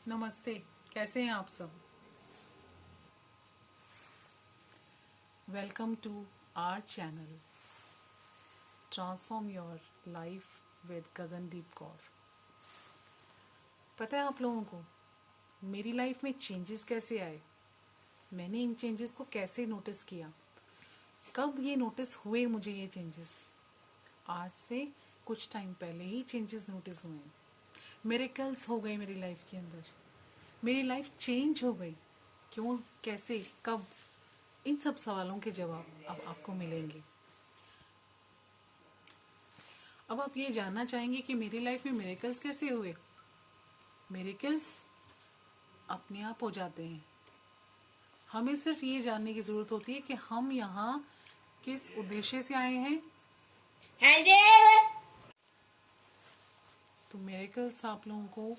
नमस्ते। कैसे हैं आप सब? Welcome to our channel transform your life with Gagandeep Kaur. पता है आप लोगों को मेरी लाइफ में चेंजेस कैसे आए? मैंने इन चेंजेस को कैसे नोटिस किया? कब ये नोटिस हुए मुझे ये चेंजेस? आज से कुछ टाइम पहले ही चेंजेस नोटिस हुए हैं। मिरेकल्स हो गए मेरी लाइफ के अंदर। मेरी लाइफ चेंज हो गई। क्यों, कैसे, कब? इन सब सवालों के जवाब अब आपको मिलेंगे। अब आप ये जानना चाहेंगे कि मेरी लाइफ में मिरेकल्स कैसे हुए? मिरेकल्स अपने आप हो जाते हैं। हमें सिर्फ ये जानने की ज़रूरत होती है कि हम यहाँ किस उद्देश्य से आए हैं। तो मिरेकल्स आप लोगों को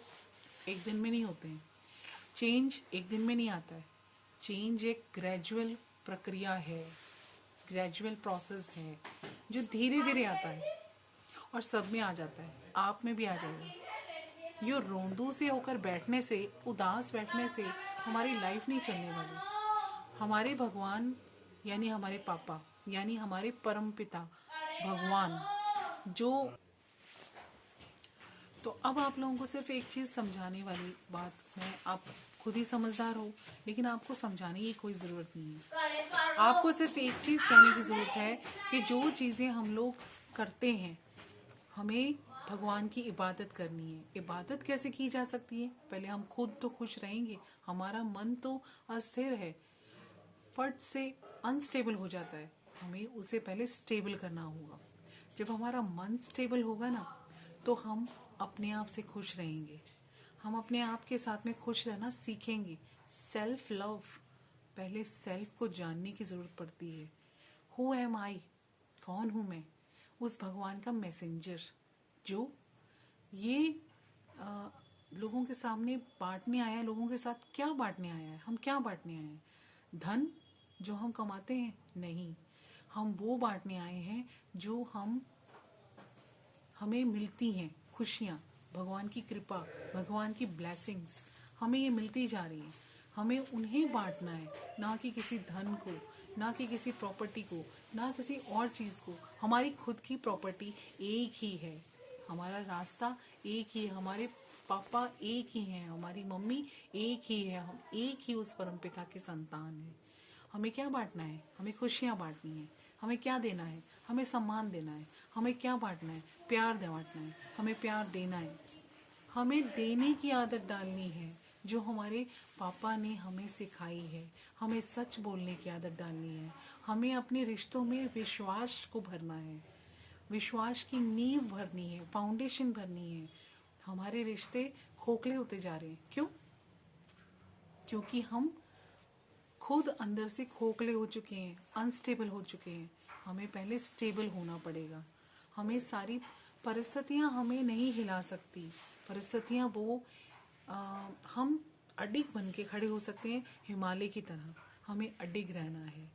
एक दिन में नहीं होते हैं। चेंज एक दिन में नहीं आता है। चेंज एक ग्रेजुअल प्रक्रिया है, ग्रेजुअल प्रोसेस है जो धीरे धीरे आता है और सब में आ जाता है। आप में भी आ जाएगा। यो रोंदू से होकर बैठने से, उदास बैठने से हमारी लाइफ नहीं चलने वाली। हमारे भगवान यानी हमारे पापा यानी हमारे परम पिता भगवान जो, तो अब आप लोगों को सिर्फ एक चीज़ समझाने वाली बात, मैं आप खुद ही समझदार हो लेकिन आपको समझाने की कोई ज़रूरत नहीं है। आपको सिर्फ एक चीज़ कहने की ज़रूरत है कि जो चीज़ें हम लोग करते हैं, हमें भगवान की इबादत करनी है। इबादत कैसे की जा सकती है? पहले हम खुद तो खुश रहेंगे। हमारा मन तो अस्थिर है, फट से अनस्टेबल हो जाता है। हमें उसे पहले स्टेबल करना होगा। जब हमारा मन स्टेबल होगा ना, तो हम अपने आप से खुश रहेंगे। हम अपने आप के साथ में खुश रहना सीखेंगे। सेल्फ लव, पहले सेल्फ को जानने की ज़रूरत पड़ती है। हु एम आई? कौन हूँ मैं? उस भगवान का मैसेंजर जो ये लोगों के सामने बांटने आया है। लोगों के साथ क्या बांटने आया है? हम क्या बांटने आए हैं? धन जो हम कमाते हैं? नहीं, हम वो बांटने आए हैं जो हमें मिलती हैं। खुशियाँ, भगवान की कृपा, भगवान की ब्लेसिंग्स हमें ये मिलती जा रही हैं। हमें उन्हें बांटना है, ना कि किसी धन को, ना कि किसी प्रॉपर्टी को, ना किसी और चीज़ को। हमारी खुद की प्रॉपर्टी एक ही है। हमारा रास्ता एक ही है। हमारे पापा एक ही हैं। हमारी मम्मी एक ही है। हम एक ही उस परमपिता के संतान हैं। हमें क्या बांटना है? हमें खुशियाँ बांटनी है। हमें क्या देना है? हमें सम्मान देना है। हमें क्या बांटना है? प्यार बांटना है। हमें प्यार देना है। हमें देने की आदत डालनी है जो हमारे पापा ने हमें सिखाई है। हमें सच बोलने की आदत डालनी है। हमें अपने रिश्तों में विश्वास को भरना है। विश्वास की नींव भरनी है, फाउंडेशन भरनी है। हमारे रिश्ते खोखले होते जा रहे हैं। क्यों? क्योंकि हम खुद अंदर से खोखले हो चुके हैं, अनस्टेबल हो चुके हैं। हमें पहले स्टेबल होना पड़ेगा। हमें सारी परिस्थितियां हमें नहीं हिला सकती। परिस्थितियां वो हम अडिग बन के खड़े हो सकते हैं हिमालय की तरह। हमें अडिग रहना है।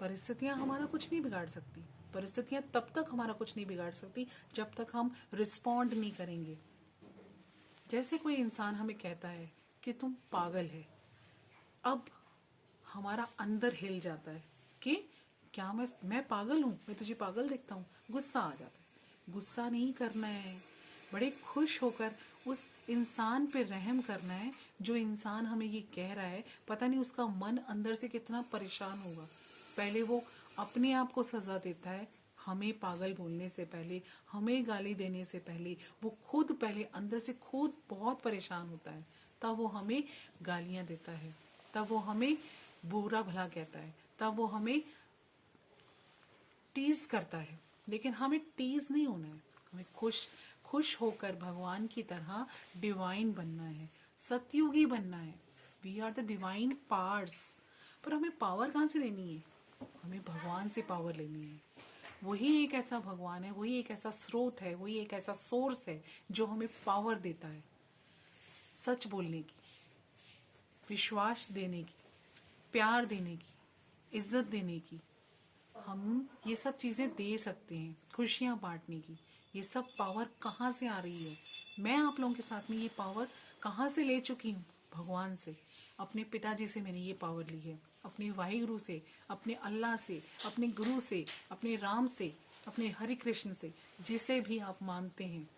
परिस्थितियां हमारा कुछ नहीं बिगाड़ सकती। परिस्थितियां तब तक हमारा कुछ नहीं बिगाड़ सकती जब तक हम रिस्पॉन्ड नहीं करेंगे। जैसे कोई इंसान हमें कहता है कि तुम पागल है, अब हमारा अंदर हिल जाता है कि क्या मैं पागल हूँ? मैं तुझे पागल दिखता हूँ? गुस्सा आ जाता है। गुस्सा नहीं करना है, बड़े खुश होकर उस इंसान पे रहम करना है जो इंसान हमें ये कह रहा है। पता नहीं उसका मन अंदर से कितना परेशान होगा। पहले वो अपने आप को सजा देता है। हमें पागल बोलने से पहले, हमें गाली देने से पहले वो खुद पहले अंदर से खुद बहुत परेशान होता है। तब वो हमें गालियां देता है, तब वो हमें बुरा भला कहता है, तब वो हमें टीज करता है। लेकिन हमें टीज नहीं होना है। हमें खुश खुश होकर भगवान की तरह डिवाइन बनना है, सतयुगी बनना है। We are the divine powers. पर हमें पावर कहाँ से लेनी है? हमें भगवान से पावर लेनी है। वही एक ऐसा भगवान है, वही एक ऐसा स्रोत है, वही एक ऐसा सोर्स है जो हमें पावर देता है सच बोलने की, विश्वास देने की, प्यार देने की, इज्जत देने की। हम ये सब चीज़ें दे सकते हैं, खुशियाँ बांटने की। ये सब पावर कहाँ से आ रही है? मैं आप लोगों के साथ में ये पावर कहाँ से ले चुकी हूँ? भगवान से, अपने पिताजी से मैंने ये पावर ली है, अपने वाहिगुरु से, अपने अल्लाह से, अपने गुरु से, अपने राम से, अपने हरि कृष्ण से, जिसे भी आप मानते हैं।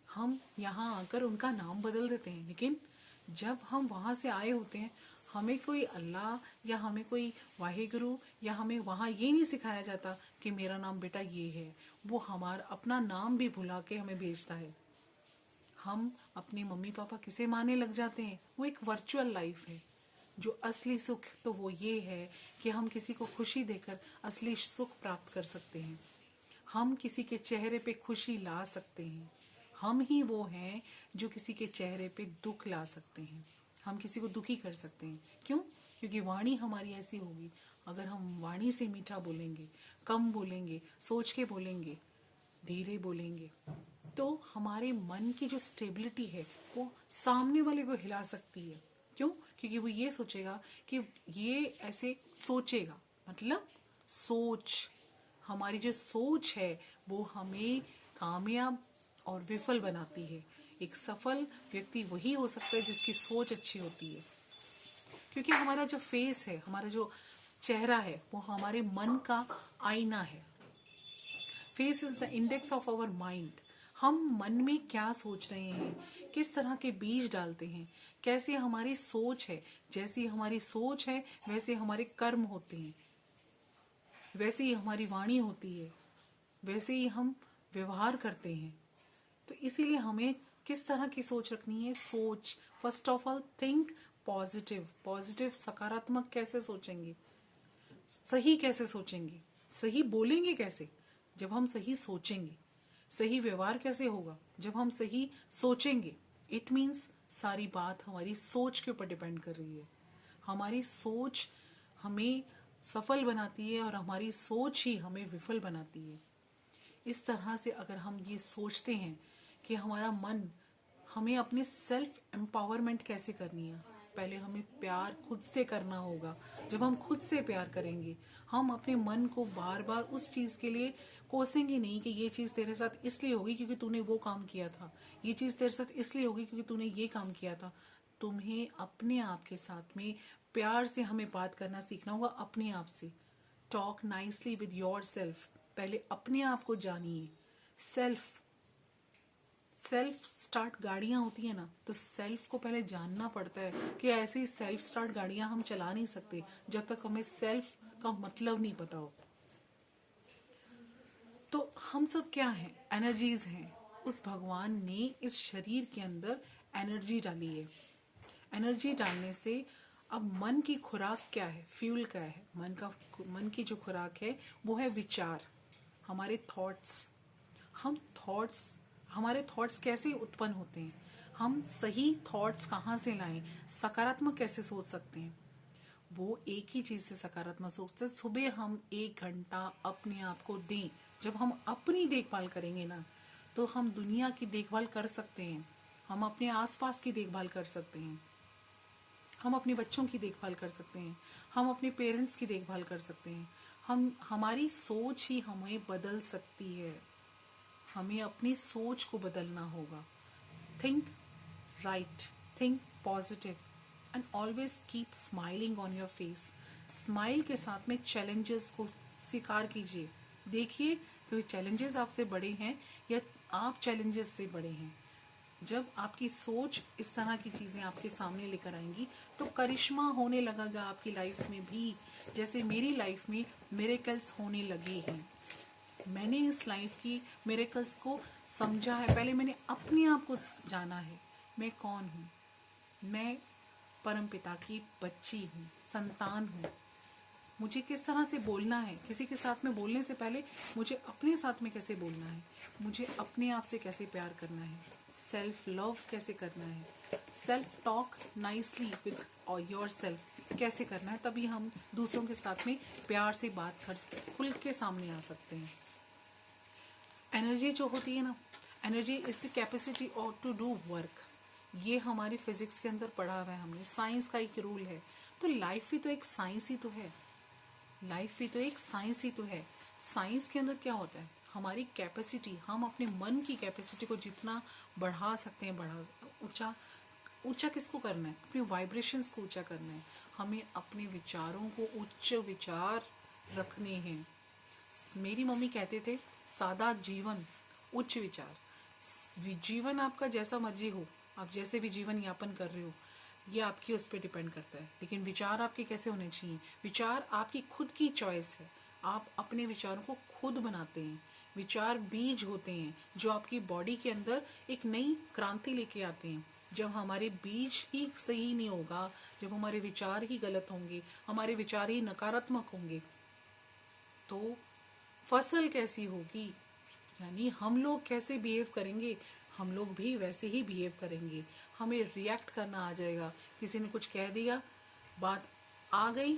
हम यहाँ आकर उनका नाम बदल देते हैं, लेकिन जब हम वहाँ से आए होते हैं, हमें कोई अल्लाह या हमें कोई वाहिगुरु या हमें वहाँ ये नहीं सिखाया जाता कि मेरा नाम बेटा ये है। वो हमारा अपना नाम भी भुला के हमें भेजता है। हम अपने मम्मी पापा किसे मानने लग जाते हैं। वो एक वर्चुअल लाइफ है। जो असली सुख तो वो ये है कि हम किसी को खुशी देकर असली सुख प्राप्त कर सकते हैं। हम किसी के चेहरे पे खुशी ला सकते हैं। हम ही वो हैं जो किसी के चेहरे पे दुख ला सकते हैं। हम किसी को दुखी कर सकते हैं। क्यों? क्योंकि वाणी हमारी ऐसी होगी। अगर हम वाणी से मीठा बोलेंगे, कम बोलेंगे, सोच के बोलेंगे, धीरे बोलेंगे, तो हमारे मन की जो स्टेबिलिटी है वो सामने वाले को हिला सकती है। क्यों? क्योंकि वो ये सोचेगा कि ये ऐसे सोचेगा, मतलब सोच, हमारी जो सोच है वो हमें कामयाब और विफल बनाती है। एक सफल व्यक्ति वही हो सकता है जिसकी सोच अच्छी होती है। क्योंकि हमारा जो फेस है, हमारा जो चेहरा है, वो हमारे मन का आईना है। Face is the index of our mind. हम मन में क्या सोच रहे हैं, किस तरह के बीज डालते हैं, कैसे हमारी सोच है, जैसी हमारी सोच है वैसे हमारे कर्म होते हैं, वैसे ही हमारी वाणी होती है, वैसे ही हम व्यवहार करते हैं। तो इसीलिए हमें किस तरह की सोच रखनी है? सोच, first of all think positive. Positive, सकारात्मक कैसे सोचेंगे? सही कैसे सोचेंगे? सही बोलेंगे कैसे? जब हम सही सोचेंगे। सही व्यवहार कैसे होगा? जब हम सही सोचेंगे। इट मीन्स सारी बात हमारी सोच के ऊपर डिपेंड कर रही है। हमारी सोच हमें सफल बनाती है और हमारी सोच ही हमें विफल बनाती है। इस तरह से अगर हम ये सोचते हैं कि हमारा मन, हमें अपने सेल्फ एम्पावरमेंट कैसे करनी है, पहले हमें प्यार खुद से करना होगा। जब हम खुद से प्यार करेंगे, हम अपने मन को बार बार उस चीज के लिए कोसेंगे नहीं कि ये चीज तेरे साथ इसलिए होगी क्योंकि तूने वो काम किया था, ये चीज तेरे साथ इसलिए होगी क्योंकि तूने ये काम किया था। तुम्हें अपने आप के साथ में प्यार से हमें बात करना सीखना होगा, अपने आप से। Talk nicely with your self. पहले अपने आप को जानिए। सेल्फ स्टार्ट गाड़ियां होती है ना, तो सेल्फ को पहले जानना पड़ता है कि ऐसे ही सेल्फ स्टार्ट गाड़ियां हम चला नहीं सकते जब तक हमें सेल्फ का मतलब नहीं पता हो। तो हम सब क्या हैं? एनर्जीज हैं। उस भगवान ने इस शरीर के अंदर एनर्जी डाली है। एनर्जी डालने से अब मन की खुराक क्या है? फ्यूल क्या है? मन की जो खुराक है वो है विचार, हमारे थॉट्स। हमारे थॉट्स कैसे उत्पन्न होते हैं? हम सही थॉट्स कहाँ से लाएं? सकारात्मक कैसे सोच सकते हैं? वो एक ही चीज से सकारात्मक सोचते हैं। सुबह हम 1 घंटा अपने आप को दें। जब हम अपनी देखभाल करेंगे ना, तो हम दुनिया की देखभाल कर सकते हैं। हम अपने आसपास की देखभाल कर सकते हैं। हम अपने बच्चों की देखभाल कर सकते हैं। हम अपने पेरेंट्स की देखभाल कर सकते हैं। हमारी सोच ही हमें बदल सकती है। हमें अपनी सोच को बदलना होगा। Think right, think positive and always keep smiling on your face. Smile के साथ में चैलेंजेस को स्वीकार कीजिए। देखिए तो ये चैलेंजेस आपसे बड़े हैं या आप चैलेंजेस से बड़े हैं। जब आपकी सोच इस तरह की चीजें आपके सामने लेकर आएंगी तो करिश्मा होने लगेगा आपकी लाइफ में भी, जैसे मेरी लाइफ में मिरेकल्स होने लगे हैं। मैंने इस लाइफ की मिरेकल्स को समझा है। पहले मैंने अपने आप को जाना है। मैं कौन हूँ? मैं परमपिता की बच्ची हूँ, संतान हूँ। मुझे किस तरह से बोलना है? किसी के साथ में बोलने से पहले मुझे अपने साथ में कैसे बोलना है? मुझे अपने आप से कैसे प्यार करना है? सेल्फ लव कैसे करना है? Self talk nicely with your self कैसे करना है? तभी हम दूसरों के साथ में प्यार से बात कर खुल के सामने आ सकते हैं। एनर्जी जो होती है ना, एनर्जी इज द कैपेसिटी और टू डू वर्क। ये हमारी फिजिक्स के अंदर पढ़ा हुआ है हमने, साइंस का एक रूल है। तो लाइफ भी तो एक साइंस ही तो है। लाइफ भी तो एक साइंस ही तो है। साइंस के अंदर क्या होता है? हमारी कैपेसिटी, हम अपने मन की कैपेसिटी को जितना बढ़ा सकते हैं ऊंचा ऊंचा किसको करना है? अपने वाइब्रेशंस को ऊंचा करना है। हमें अपने विचारों को उच्च विचार रखने हैं। मेरी मम्मी कहते थे, सादा जीवन उच्च विचार। जीवन आपका जैसा मर्जी हो, आप जैसे भी जीवन यापन कर रहे हो, ये आपकी उस पर डिपेंड करता है, लेकिन विचार आपके कैसे होने चाहिए? विचार आपकी खुद की चॉइस है। आप अपने विचारों को खुद बनाते हैं। विचार बीज होते हैं जो आपकी बॉडी के अंदर एक नई क्रांति लेके आते हैं। जब हमारे बीज ही सही नहीं होगा, जब हमारे विचार ही गलत होंगे, हमारे विचार ही नकारात्मक होंगे, तो फसल कैसी होगी? यानी हम लोग कैसे बिहेव करेंगे, हम लोग भी वैसे ही बिहेव करेंगे। हमें रिएक्ट करना आ जाएगा। किसी ने कुछ कह दिया, बात आ गई,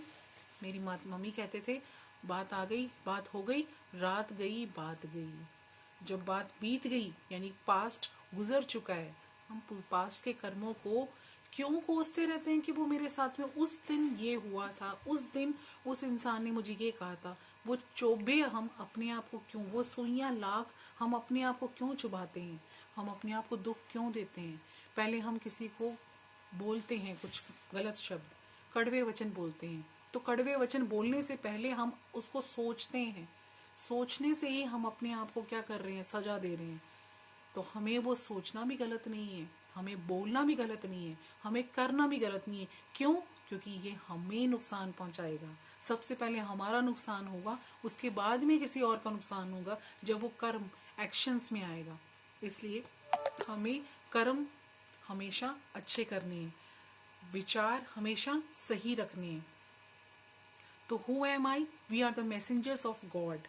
मेरी मम्मी कहते थे, बात आ गई, बात हो गई, रात गई, बात गई। जब बात बीत गई, यानी पास्ट गुजर चुका है, हम पास्ट के कर्मों को क्यों कोसते रहते हैं कि वो मेरे साथ में उस दिन ये हुआ था, उस दिन उस इंसान ने मुझे ये कहा था। वो चोबे हम अपने आप को क्यों, वो सुइयां लाख हम अपने आप को क्यों चुभाते हैं? हम अपने आप को दुख क्यों देते हैं? पहले हम किसी को बोलते हैं कुछ गलत शब्द, कड़वे वचन बोलते हैं, तो कड़वे वचन बोलने से पहले हम उसको सोचते हैं। सोचने से ही हम अपने आप को क्या कर रहे हैं? सजा दे रहे हैं। तो हमें वो सोचना भी गलत नहीं है, हमें बोलना भी गलत नहीं है, हमें करना भी गलत नहीं है। क्यों? क्योंकि ये हमें नुकसान पहुंचाएगा। सबसे पहले हमारा नुकसान होगा, उसके बाद में किसी और का नुकसान होगा जब वो कर्म एक्शंस में आएगा। इसलिए हमें कर्म हमेशा अच्छे करने हैं, विचार हमेशा सही रखने हैं। तो who am I? We are the messengers of God,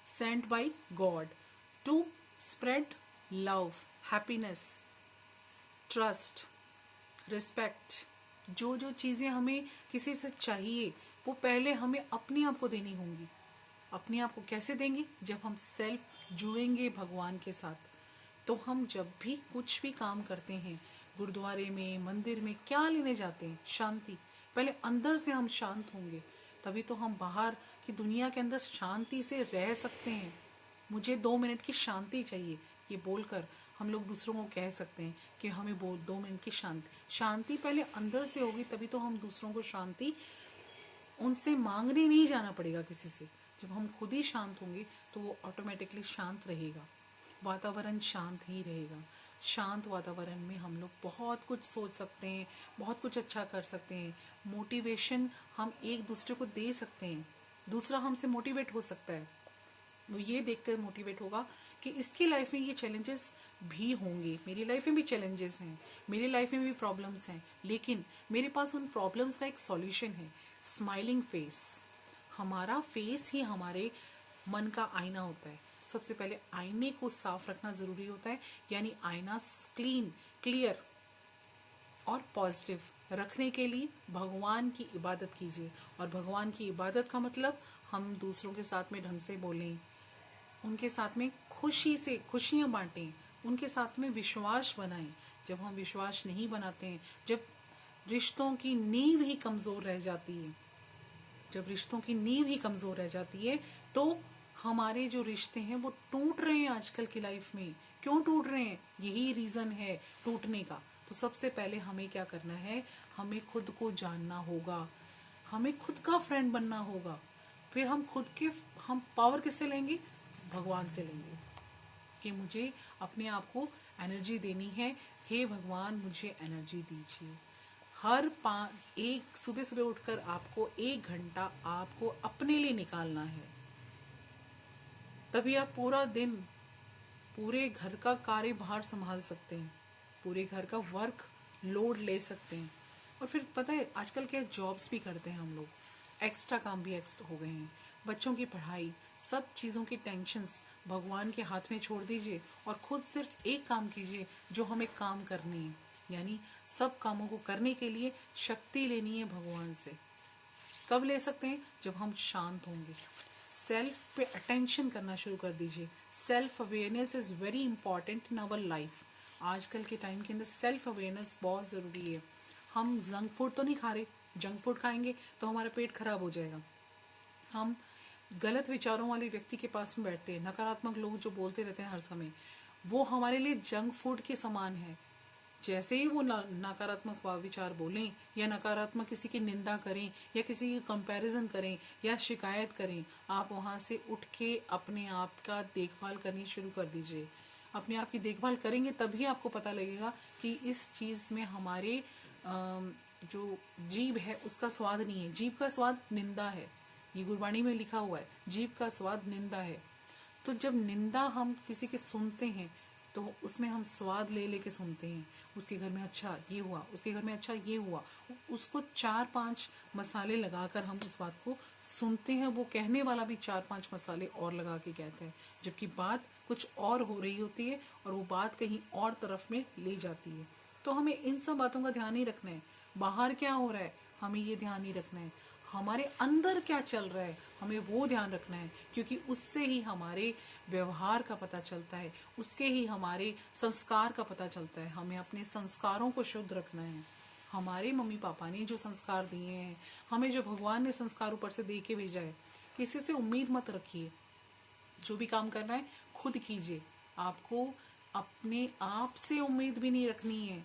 sent by God to spread love, happiness, trust, respect. जो जो चीज़ें हमें किसी से चाहिए वो पहले हमें अपने आप को देनी होंगी। अपने आप को कैसे देंगे? जब हम सेल्फ जुड़ेंगे भगवान के साथ। तो हम जब भी कुछ भी काम करते हैं, गुरुद्वारे में, मंदिर में, क्या लेने जाते हैं? शांति। पहले अंदर से हम शांत होंगे, तभी तो हम बाहर की दुनिया के अंदर शांति से रह सकते हैं। मुझे 2 मिनट की शांति चाहिए, ये बोलकर हम लोग दूसरों को कह सकते हैं कि हमें 2 मिनट की शांति पहले अंदर से होगी, तभी तो हम दूसरों को शांति उनसे मांगने नहीं जाना पड़ेगा किसी से। जब हम खुद ही शांत होंगे तो वो ऑटोमेटिकली शांत रहेगा, वातावरण शांत ही रहेगा। शांत वातावरण में हम लोग बहुत कुछ सोच सकते हैं, बहुत कुछ अच्छा कर सकते हैं। मोटिवेशन हम एक दूसरे को दे सकते हैं, दूसरा हमसे मोटिवेट हो सकता है। वो ये देखकर मोटिवेट होगा कि इसकी लाइफ में ये चैलेंजेस भी होंगे, मेरी लाइफ में भी चैलेंजेस हैं, मेरी लाइफ में भी प्रॉब्लम्स हैं, लेकिन मेरे पास उन प्रॉब्लम्स का एक सॉल्यूशन है, स्माइलिंग फेस। हमारा फेस ही हमारे मन का आईना होता है। सबसे पहले आईने को साफ रखना जरूरी होता है, यानी आईना क्लीन, क्लियर और पॉजिटिव रखने के लिए भगवान की इबादत कीजिए। और भगवान की इबादत का मतलब हम दूसरों के साथ में ढंग से बोलें, उनके साथ में खुशी से खुशियां बांटें, उनके साथ में विश्वास बनाएं। जब हम विश्वास नहीं बनाते हैं, जब रिश्तों की नींव ही कमजोर रह जाती है, जब रिश्तों की नींव ही कमजोर रह जाती है, तो हमारे जो रिश्ते हैं वो टूट रहे हैं आजकल की लाइफ में। क्यों टूट रहे हैं? यही रीजन है टूटने का। तो सबसे पहले हमें क्या करना है? हमें खुद को जानना होगा, हमें खुद का फ्रेंड बनना होगा। फिर हम पावर किससे लेंगे? भगवान से लेंगे कि मुझे अपने आप को एनर्जी देनी है। हे भगवान, मुझे एनर्जी दीजिए। एक सुबह सुबह उठकर आपको 1 घंटा आपको अपने लिए निकालना है, तभी आप पूरा दिन पूरे घर का कार्यभार संभाल सकते हैं, पूरे घर का वर्क लोड ले सकते हैं। और फिर पता है आजकल क्या जॉब्स भी करते हैं हम लोग, एक्स्ट्रा काम भी एक्स्ट्रा हो गए हैं। बच्चों की पढ़ाई, सब चीज़ों की टेंशन्स भगवान के हाथ में छोड़ दीजिए और खुद सिर्फ एक काम कीजिए जो हमें काम करने हैं। यानी सब कामों को करने के लिए शक्ति लेनी है भगवान से। कब ले सकते हैं? जब हम शांत होंगे। सेल्फ पे अटेंशन करना शुरू कर दीजिए। Self awareness is very important in our life. आजकल के टाइम के अंदर सेल्फ अवेयरनेस बहुत ज़रूरी है। हम जंक फूड तो नहीं खा रहे, जंक फूड खाएंगे तो हमारा पेट खराब हो जाएगा। हम गलत विचारों वाले व्यक्ति के पास में बैठते हैं, नकारात्मक लोग जो बोलते रहते हैं हर समय, वो हमारे लिए जंक फूड के समान है। जैसे ही वो नकारात्मक विचार बोलें या नकारात्मक किसी की निंदा करें या किसी की कंपैरिजन करें या शिकायत करें, आप वहां से उठ के अपने आप का देखभाल करनी शुरू कर दीजिए। अपने आप की देखभाल करेंगे तभी आपको पता लगेगा कि इस चीज में हमारे जो जीभ है उसका स्वाद नहीं है। जीभ का स्वाद निंदा है, ये गुरबाणी में लिखा हुआ है, जीभ का स्वाद निंदा है। तो जब निंदा हम किसी के सुनते हैं तो उसमें हम स्वाद ले लेके सुनते हैं। उसके घर में अच्छा ये हुआ, उसके घर में अच्छा ये हुआ, उसको 4-5 मसाले लगाकर हम उस बात को सुनते हैं। वो कहने वाला भी 4-5 मसाले और लगा के कहता है, जबकि बात कुछ और हो रही होती है और वो बात कहीं और तरफ में ले जाती है। तो हमें इन सब बातों का ध्यान नहीं रखना है। बाहर क्या हो रहा है हमें ये ध्यान नहीं रखना है, हमारे अंदर क्या चल रहा है हमें वो ध्यान रखना है, क्योंकि उससे ही हमारे व्यवहार का पता चलता है, उसके ही हमारे संस्कार का पता चलता है। हमें अपने संस्कारों को शुद्ध रखना है। हमारे मम्मी पापा ने जो संस्कार दिए हैं, हमें जो भगवान ने संस्कार ऊपर से दे के भेजा है, किसी से उम्मीद मत रखिए। जो भी काम करना है खुद कीजिए। आपको अपने आप से उम्मीद भी नहीं रखनी है।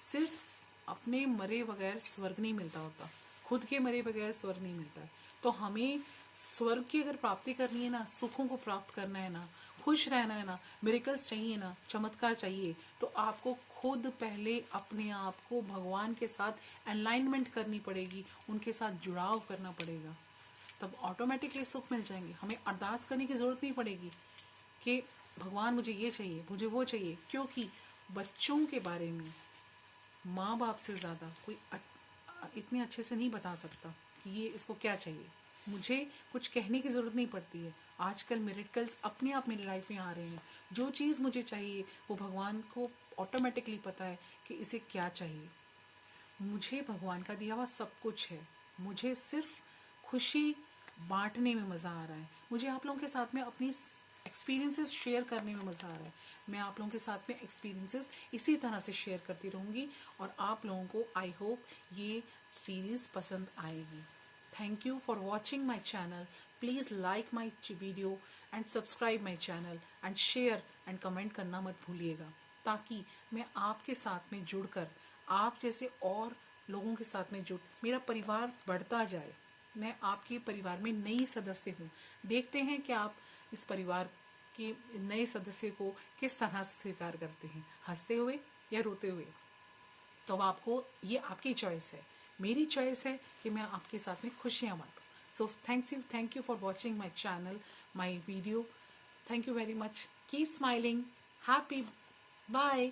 सिर्फ अपने मरे बगैर स्वर्ग नहीं मिलता होता, खुद के मरे बगैर स्वर्ग नहीं मिलता है। तो हमें स्वर्ग की अगर प्राप्ति करनी है ना, सुखों को प्राप्त करना है ना, खुश रहना है ना, मिरेकल्स चाहिए ना, चमत्कार चाहिए, तो आपको खुद पहले अपने आप को भगवान के साथ अलाइनमेंट करनी पड़ेगी, उनके साथ जुड़ाव करना पड़ेगा। तब ऑटोमेटिकली सुख मिल जाएंगे। हमें अरदास करने की जरूरत नहीं पड़ेगी कि भगवान मुझे ये चाहिए, मुझे वो चाहिए, क्योंकि बच्चों के बारे में माँ बाप से ज़्यादा कोई इतने अच्छे से नहीं बता सकता कि ये इसको क्या चाहिए। मुझे कुछ कहने की ज़रूरत नहीं पड़ती है। आजकल मिरेकल्स अपने आप मेरी लाइफ में आ रहे हैं। जो चीज़ मुझे चाहिए वो भगवान को ऑटोमेटिकली पता है कि इसे क्या चाहिए। मुझे भगवान का दिया हुआ सब कुछ है। मुझे सिर्फ खुशी बांटने में मज़ा आ रहा है। मुझे आप लोगों के साथ में अपनी एक्सपीरियंसेस शेयर करने में मज़ा आ रहा है। मैं आप लोगों के साथ में एक्सपीरियंसेस इसी तरह से शेयर करती रहूँगी और आप लोगों को आई होप ये सीरीज़ पसंद आएगी। Thank you for watching my channel. Please like my video and subscribe my channel and share and comment करना मत भूलिएगा, ताकि मैं आपके साथ में जुड़कर आप जैसे और लोगों के साथ में जुड़ मेरा परिवार बढ़ता जाए। मैं आपके परिवार में नई सदस्य हूँ। देखते हैं कि आप इस परिवार के नए सदस्य को किस तरह से स्वीकार करते हैं, हंसते हुए या रोते हुए। तो आपको ये आपकी चॉइस है। मेरी चॉइस है कि मैं आपके साथ में खुशियाँ बांटूँ। So thank you for watching my channel, my video. Thank you very much. Keep smiling. Happy bye.